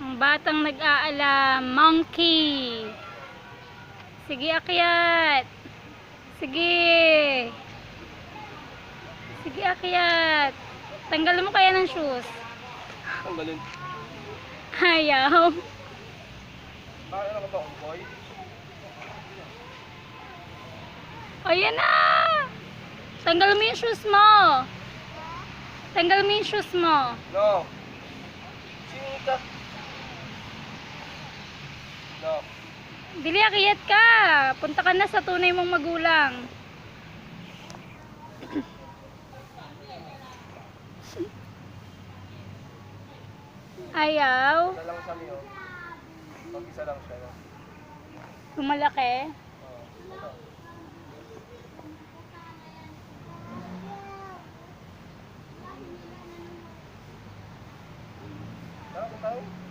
Ang batang nag-aalam, monkey. Sige, akyat. Sige. Sige, akyat. Tanggalin mo kaya ng shoes. Tanggalin. Ayaw. Bakit ano ka ba, boy? Ayan na. Tanggal mo yung shoes mo. Tanggal mo yung shoes mo. No. Sinika. No. Dili, akyat ka. Punta ka na sa tunay mong magulang. Ayaw. Isa lang siya niyo. Pag-isa lang siya. No? Lumalaki. Ito. Tara, tayo.